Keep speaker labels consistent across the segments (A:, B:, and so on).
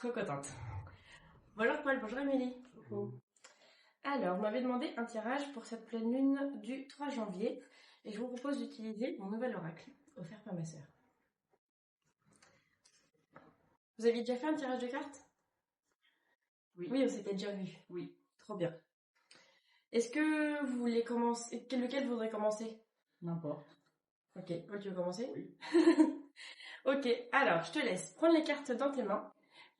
A: Trop contente. Bonjour Paul, bonjour Émilie. Alors, vous m'avez demandé un tirage pour cette pleine lune du 3 janvier et je vous propose d'utiliser mon nouvel oracle, offert par ma sœur. Vous aviez déjà fait un tirage de cartes?
B: Oui.
A: Oui, on s'était déjà vu.
B: Oui.
A: Trop bien. Est-ce que vous voulez commencer? Lequel vous voudrez commencer?
B: N'importe.
A: Ok, Paul, tu veux commencer?
B: Oui.
A: Ok, alors je te laisse prendre les cartes dans tes mains,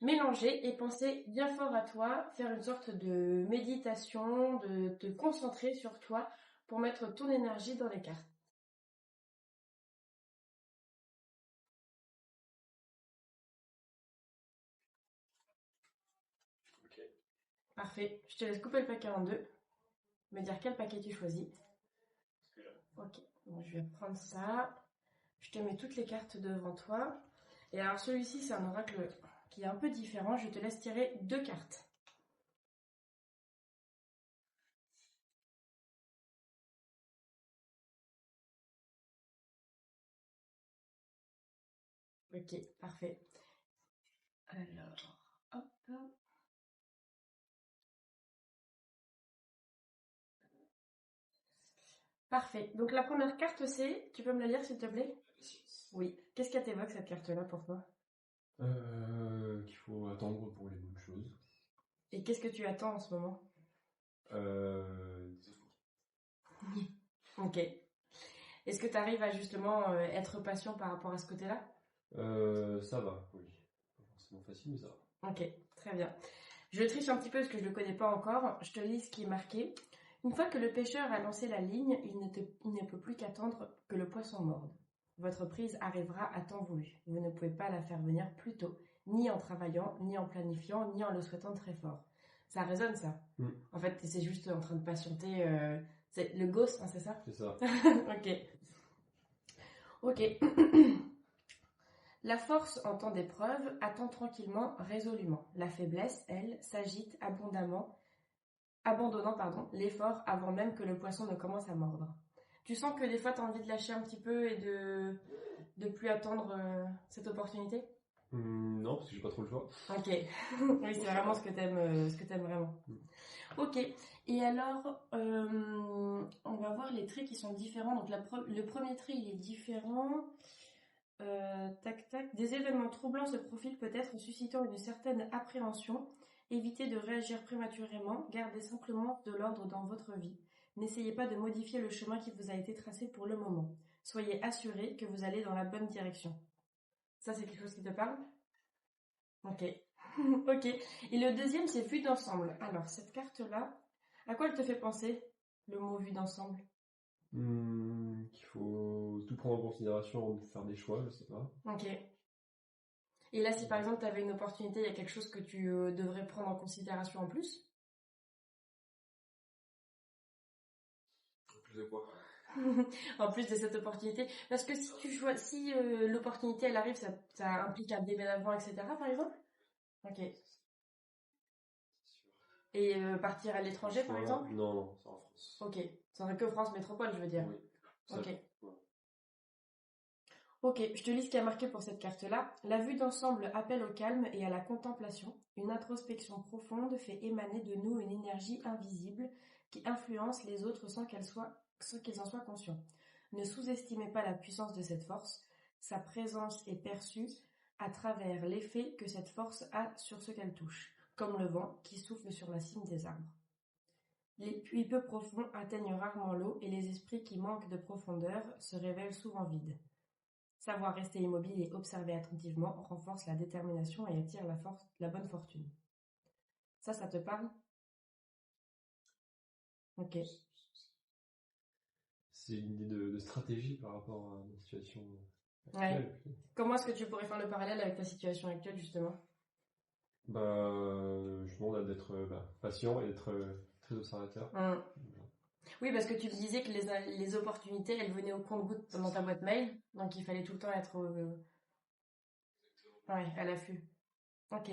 A: mélanger et penser bien fort à toi, faire une sorte de méditation, de te concentrer sur toi pour mettre ton énergie dans les cartes.
B: Ok.
A: Parfait, je te laisse couper le paquet en deux, me dire quel paquet tu choisis. Ok, donc je vais prendre ça, je te mets toutes les cartes devant toi. Et alors celui-ci c'est un oracle qui est un peu différent, je te laisse tirer 2 cartes. Ok, parfait. Alors, hop. Parfait. Donc la première carte c'est, tu peux me la lire s'il te plaît? Oui. Qu'est-ce qu'elle t'évoque cette carte-là pour toi?
B: Qu'il faut attendre pour les bonnes choses.
A: Et qu'est-ce que tu attends en ce moment?
B: Des efforts.
A: Ok. Est-ce que tu arrives à justement être patient par rapport à ce côté-là?
B: Ça va, oui. Pas forcément facile, mais ça va.
A: Ok, très bien. Je triche un petit peu parce que je ne le connais pas encore. Je te lis ce qui est marqué. Une fois que le pêcheur a lancé la ligne, il ne peut plus qu'attendre que le poisson morde. Votre prise arrivera à temps voulu. Vous ne pouvez pas la faire venir plus tôt, ni en travaillant, ni en planifiant, ni en le souhaitant très fort. Ça résonne ça. En fait, c'est juste en train de patienter. C'est le ghost, hein, c'est ça?
B: C'est ça.
A: Ok. Ok. La force en temps d'épreuve attend tranquillement, résolument. La faiblesse, elle, s'agite abandonnant l'effort avant même que le poisson ne commence à mordre. Tu sens que des fois tu as envie de lâcher un petit peu et de plus attendre cette opportunité?
B: Non, parce que j'ai pas trop le choix.
A: Ok. Oui, c'est vraiment ce que t'aimes vraiment. Ok. Et alors, on va voir les traits qui sont différents. Donc le premier trait, il est différent. Tac tac. Des événements troublants se profilent peut-être, suscitant une certaine appréhension. Évitez de réagir prématurément, gardez simplement de l'ordre dans votre vie. N'essayez pas de modifier le chemin qui vous a été tracé pour le moment. Soyez assuré que vous allez dans la bonne direction. Ça, c'est quelque chose qui te parle? Ok. Ok. Et le deuxième, c'est vue d'ensemble. Alors, cette carte-là, à quoi elle te fait penser, le mot vue d'ensemble?
B: Qu'il faut tout prendre en considération avant de faire des choix, je sais pas.
A: Ok. Et là, si par exemple, tu avais une opportunité, il y a quelque chose que tu devrais prendre en considération en plus?
B: Plus de quoi?
A: En plus de cette opportunité. Parce que si l'opportunité elle arrive, ça implique un déménagement, etc. par exemple? Ok. Et partir à l'étranger par exemple?
B: Non, non, c'est en France.
A: Ok. Ça serait que France métropole, je veux dire.
B: Oui.
A: Ok.
B: Ouais.
A: Ok, je te lis ce qui a marqué pour cette carte-là. La vue d'ensemble appelle au calme et à la contemplation. Une introspection profonde fait émaner de nous une énergie invisible qui influence les autres sans qu'ils en soient conscients. Ne sous-estimez pas la puissance de cette force. Sa présence est perçue à travers l'effet que cette force a sur ce qu'elle touche, comme le vent qui souffle sur la cime des arbres. Les puits peu profonds atteignent rarement l'eau et les esprits qui manquent de profondeur se révèlent souvent vides. Savoir rester immobile et observer attentivement renforce la détermination et attire la bonne fortune. Ça te parle? Ok.
B: C'est une idée de stratégie par rapport à la situation
A: Ouais.
B: actuelle.
A: Comment est-ce que tu pourrais faire le parallèle avec ta situation actuelle, justement?
B: Je demande d'être patient et d'être très observateur.
A: Oui, parce que tu disais que les opportunités, elles venaient au compte-gouttes dans ta boîte mail, donc il fallait tout le temps être à l'affût. Ok.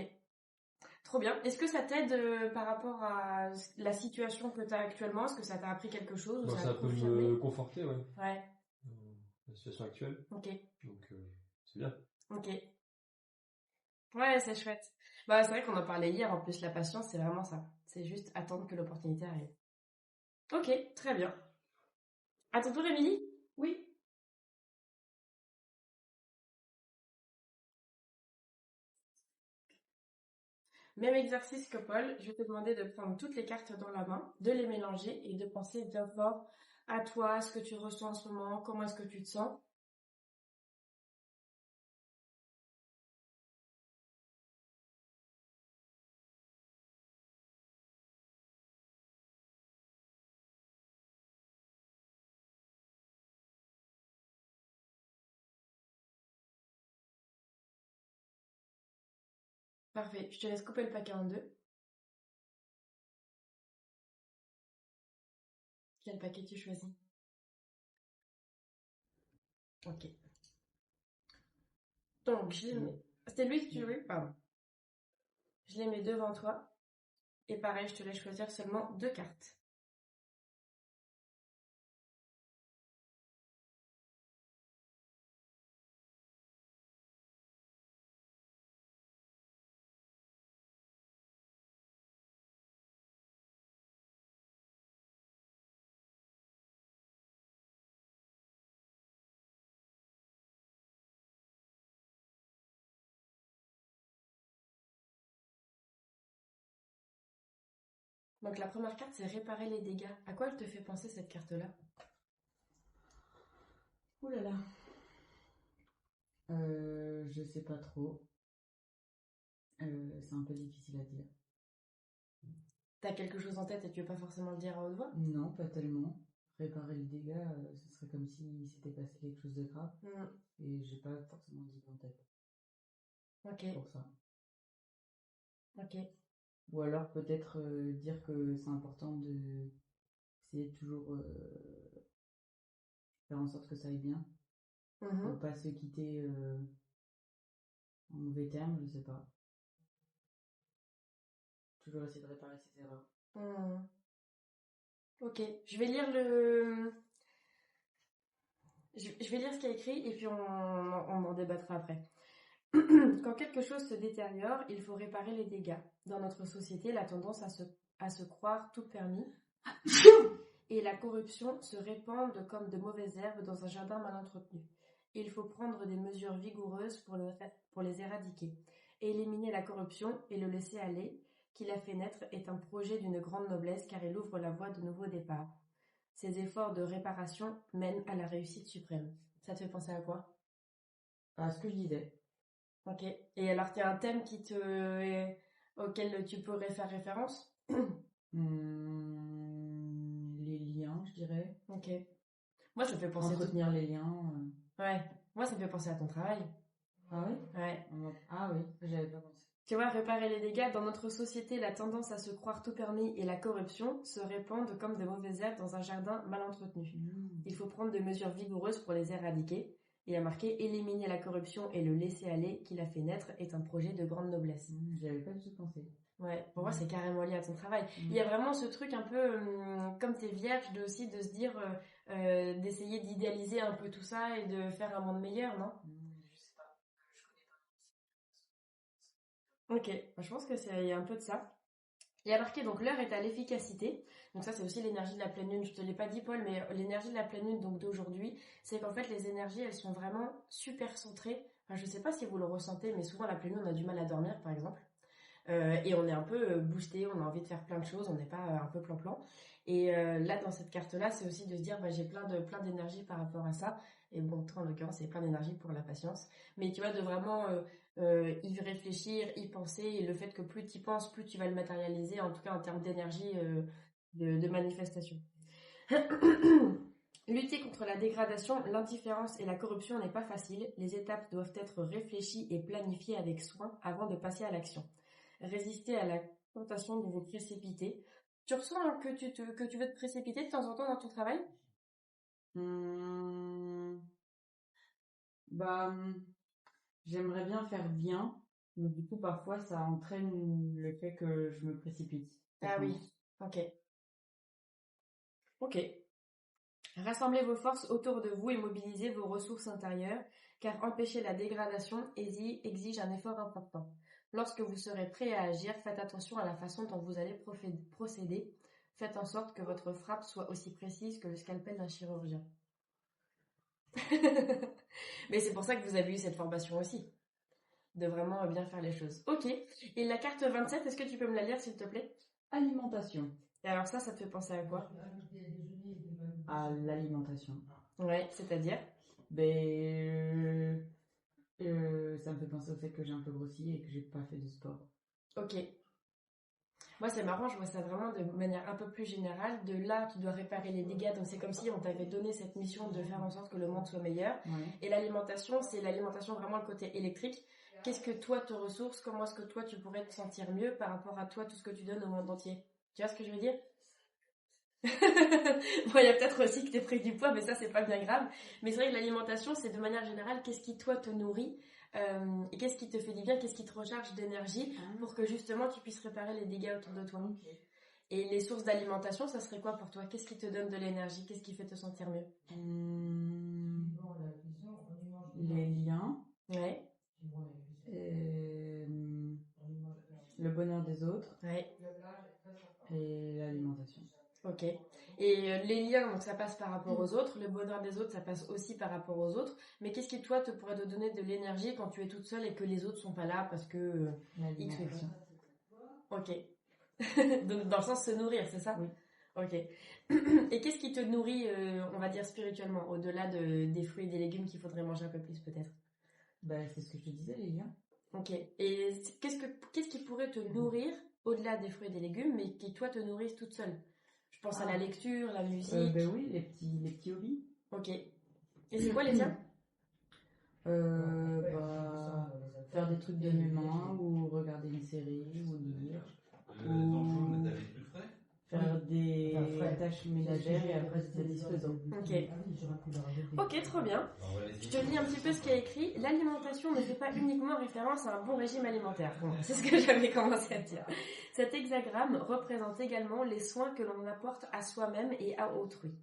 A: Trop bien. Est-ce que ça t'aide par rapport à la situation que tu as actuellement? Est-ce que ça t'a appris quelque chose ou
B: Ça
A: a
B: peut
A: confirmé?
B: me conforter, ouais.
A: Ouais.
B: La situation actuelle.
A: Ok.
B: Donc, c'est bien.
A: Ok. Ouais, c'est chouette. Bah, c'est vrai qu'on en parlait hier, en plus, la patience, c'est vraiment ça. C'est juste attendre que l'opportunité arrive. Ok, très bien. À ton tour, Émilie?
C: Oui.
A: Même exercice que Paul, je vais te demander de prendre toutes les cartes dans la main, de les mélanger et de penser bien fort à toi, ce que tu ressens en ce moment, comment est-ce que tu te sens. Parfait, je te laisse couper le paquet en deux. Quel paquet tu choisis? Ok. Donc, je les mets... C'était lui que tu veux? Pardon. Je les mets devant toi. Et pareil, je te laisse choisir seulement 2 cartes. Donc, la première carte, c'est réparer les dégâts. À quoi elle te fait penser cette carte-là?
C: Ouh là là. Je sais pas trop. C'est un peu difficile à dire.
A: T'as quelque chose en tête et tu veux pas forcément le dire à haute voix?
C: Non, pas tellement. Réparer le dégât, ce serait comme si s'était passé quelque chose de grave. Et j'ai pas forcément d'idée en tête.
A: Ok.
C: Pour ça.
A: Ok.
C: Ou alors peut-être dire que c'est important de essayer de toujours faire en sorte que ça aille bien. Pour pas se quitter en mauvais termes, je sais pas. Toujours essayer de réparer ses erreurs.
A: Ok, je vais lire le... Je vais lire ce qu'il y a écrit et puis on en débattra après. Quand quelque chose se détériore, il faut réparer les dégâts. Dans notre société, la tendance à se croire tout permis et la corruption se répandent comme de mauvaises herbes dans un jardin mal entretenu. Il faut prendre des mesures vigoureuses pour les éradiquer. Éliminer la corruption et le laisser aller, qui l'a fait naître, est un projet d'une grande noblesse car il ouvre la voie de nouveaux départs. Ces efforts de réparation mènent à la réussite suprême. Ça te fait penser à quoi?
C: À ce que je disais.
A: Ok. Et alors, tu as un thème auquel tu pourrais faire référence?
C: Les liens, je dirais.
A: Ok. Moi, ça me fait penser
C: entretenir les liens.
A: Ouais. Moi, ça me fait penser à ton travail.
C: Ah oui?
A: Ouais.
C: Ah oui, j'avais pas pensé.
A: Tu vois, réparer les dégâts. Dans notre société, la tendance à se croire tout permis et la corruption se répandent comme de mauvaises herbes dans un jardin mal entretenu. Il faut prendre des mesures vigoureuses pour les éradiquer. Et a marqué éliminer la corruption et le laisser aller qui l'a fait naître est un projet de grande noblesse.
C: J'avais pas du tout pensé.
A: Ouais, pour moi c'est carrément lié à ton travail. Il y a vraiment ce truc un peu comme t'es vierge de se dire d'essayer d'idéaliser un peu tout ça et de faire un monde meilleur, non?
C: Je sais pas. Je connais pas.
A: Ok, je pense que il y a un peu de ça. Il y a marqué donc l'heure est à l'efficacité. Donc ça c'est aussi l'énergie de la pleine lune. Je te l'ai pas dit Paul, mais l'énergie de la pleine lune donc d'aujourd'hui, c'est qu'en fait les énergies elles sont vraiment super centrées. Enfin, je sais pas si vous le ressentez, mais souvent la pleine lune on a du mal à dormir par exemple. Et on est un peu boosté, on a envie de faire plein de choses, on n'est pas un peu plan-plan. Et là, dans cette carte-là, c'est aussi de se dire, bah, j'ai plein d'énergie par rapport à ça. Et bon, toi, en l'occurrence, c'est plein d'énergie pour la patience. Mais tu vois, de vraiment y réfléchir, y penser, et le fait que plus tu y penses, plus tu vas le matérialiser, en tout cas en termes d'énergie de manifestation. Lutter contre la dégradation, l'indifférence et la corruption n'est pas facile. Les étapes doivent être réfléchies et planifiées avec soin avant de passer à l'action. Résister à la tentation de vous précipiter. Tu ressens que tu veux te précipiter de temps en temps dans ton travail?
C: J'aimerais bien faire bien, mais du coup parfois ça entraîne le fait que je me précipite.
A: Ah oui, ok. Ok. Rassemblez vos forces autour de vous et mobilisez vos ressources intérieures, car empêcher la dégradation exige un effort important. Lorsque vous serez prêt à agir, faites attention à la façon dont vous allez procéder. Faites en sorte que votre frappe soit aussi précise que le scalpel d'un chirurgien. Mais c'est pour ça que vous avez eu cette formation aussi, de vraiment bien faire les choses. Ok, et la carte 27, est-ce que tu peux me la lire s'il te plaît?
C: Alimentation.
A: Et alors ça te fait penser à quoi?
C: À l'alimentation.
A: Ouais, c'est-à-dire?
C: Ça me fait penser au fait que j'ai un peu grossi et que j'ai pas fait de sport.
A: Ok. Moi, c'est marrant, je vois ça vraiment de manière un peu plus générale. De là, tu dois réparer les dégâts. Donc, c'est comme si on t'avait donné cette mission de faire en sorte que le monde soit meilleur.
C: Ouais.
A: Et l'alimentation, c'est l'alimentation vraiment le côté électrique. Qu'est-ce que toi te ressources? Comment est-ce que toi, tu pourrais te sentir mieux par rapport à toi, tout ce que tu donnes au monde entier? Tu vois ce que je veux dire? Bon, il y a peut-être aussi que t'es pris du poids, mais ça, c'est pas bien grave. Mais c'est vrai que l'alimentation, c'est de manière générale, qu'est-ce qui, toi, te nourrit? Et qu'est-ce qui te fait du bien, qu'est-ce qui te recharge d'énergie pour que justement tu puisses réparer les dégâts autour de toi. Et les sources d'alimentation, ça serait quoi pour toi? Qu'est-ce qui te donne de l'énergie? Qu'est-ce qui fait te sentir mieux?
C: Les liens.
A: Ouais.
C: Le bonheur des autres.
A: Ouais.
C: Et l'alimentation.
A: Ok. Et les liens, donc ça passe par rapport aux autres. Le bonheur des autres, ça passe aussi par rapport aux autres. Mais qu'est-ce qui, toi, te pourrait te donner de l'énergie quand tu es toute seule et que les autres sont pas là parce que X ou Y? Ok. Donc, dans le sens se nourrir, c'est ça?
C: Oui.
A: Ok. Et qu'est-ce qui te nourrit, on va dire, spirituellement, au-delà des fruits et des légumes qu'il faudrait manger un peu plus, peut-être?
C: C'est ce que je te disais, les liens.
A: Ok. Et qu'est-ce qui pourrait te nourrir au-delà des fruits et des légumes, mais qui, toi, te nourrissent toute seule? Je pense à la lecture, la musique.
C: Oui, les petits hobbies.
A: Ok. Et c'est quoi les tiens?
C: Faire des trucs de mes mains, ou regarder une série, ou lire, ou faire des tâches ménagères et après c'est satisfaisant.
A: Ok, trop bien. Je te lis un petit peu ce qu'il y a écrit. L'alimentation ne fait pas uniquement référence à un bon régime alimentaire. Bon, c'est ce que j'avais commencé à dire. Cet hexagramme représente également les soins que l'on apporte à soi-même et à autrui.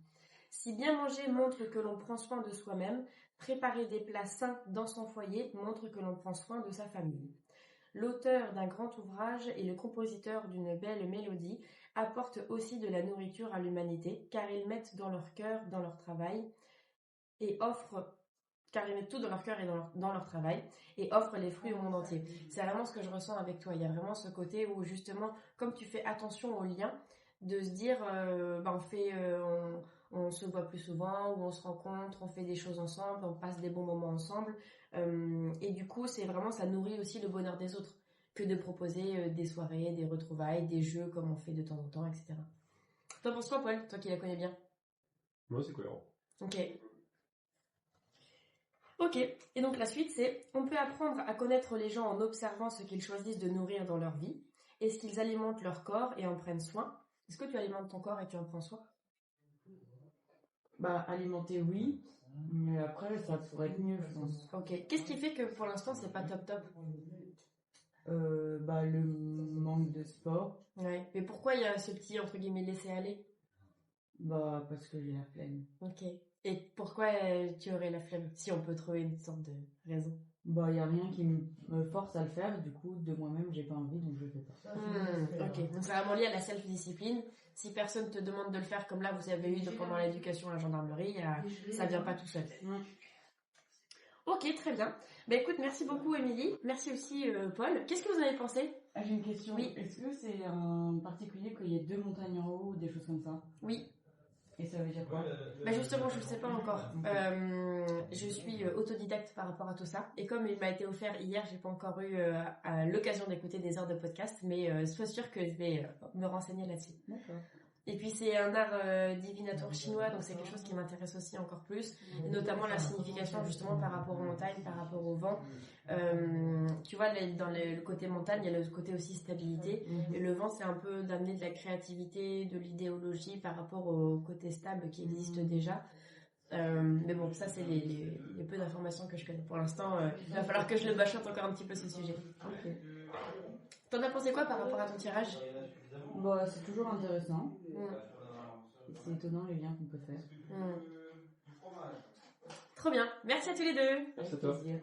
A: Si bien manger montre que l'on prend soin de soi-même, préparer des plats sains dans son foyer montre que l'on prend soin de sa famille. L'auteur d'un grand ouvrage et le compositeur d'une belle mélodie apportent aussi de la nourriture à l'humanité, car ils mettent dans leur cœur, dans leur travail, et offrent, car ils mettent tout dans leur cœur et dans leur travail, et offrent les fruits au monde entier. C'est vraiment ce que je ressens avec toi. Il y a vraiment ce côté où justement, comme tu fais attention aux liens, de se dire, on se voit plus souvent, ou on se rencontre, on fait des choses ensemble, on passe des bons moments ensemble, et du coup, c'est vraiment, ça nourrit aussi le bonheur des autres, que de proposer des soirées, des retrouvailles, des jeux comme on fait de temps en temps, etc. T'en penses quoi, Paul, toi qui la connais bien?
B: Moi, c'est cohérent.
A: Ok. Ok, et donc la suite c'est, on peut apprendre à connaître les gens en observant ce qu'ils choisissent de nourrir dans leur vie. Est-ce qu'ils alimentent leur corps et en prennent soin? Est-ce que tu alimentes ton corps et tu en prends soin?
C: Alimenter, oui, mais après ça pourrait être mieux, je pense.
A: Ok, qu'est-ce qui fait que pour l'instant c'est pas top top?
C: Le manque de sport.
A: Ouais, mais pourquoi il y a ce petit entre guillemets laisser aller?
C: Parce que j'ai la flemme.
A: Ok, et pourquoi tu aurais la flemme, si on peut trouver une sorte de raison?
C: Il n'y a rien qui me force à le faire, du coup, de moi-même, j'ai pas envie, donc je le fais pas.
A: Ok, donc c'est vraiment lié à la self-discipline. Si personne te demande de le faire comme là vous avez eu pendant l'éducation à la gendarmerie, ça vient pas tout seul. Ok, très bien. Écoute, merci beaucoup Émilie, merci aussi Paul. Qu'est-ce que vous en avez pensé?
C: J'ai une question.
A: Oui.
C: Est-ce que c'est en particulier qu'il y ait 2 montagnes en haut ou des choses comme ça?
A: Oui.
C: Et ça veut dire quoi?
A: Justement, je ne sais pas encore. Je suis autodidacte par rapport à tout ça. Et comme il m'a été offert hier, j'ai pas encore eu l'occasion d'écouter des heures de podcast, mais sois sûr que je vais me renseigner là-dessus.
C: D'accord.
A: Et puis c'est un art divinatoire chinois, donc c'est quelque chose qui m'intéresse aussi encore plus, et notamment la signification justement par rapport aux montagnes, par rapport au vent. Tu vois, dans le côté montagne, il y a le côté aussi stabilité, et le vent c'est un peu d'amener de la créativité, de l'idéologie par rapport au côté stable qui existe déjà. Mais bon, ça c'est les peu d'informations que je connais pour l'instant. Il va falloir que je le bachote encore un petit peu ce sujet.
C: Ok.
A: T'en as pensé quoi par rapport à ton tirage?
C: C'est toujours intéressant. C'est étonnant les liens qu'on peut faire.
A: Trop bien, merci à tous les deux.
B: Merci à toi.
C: Plaisir.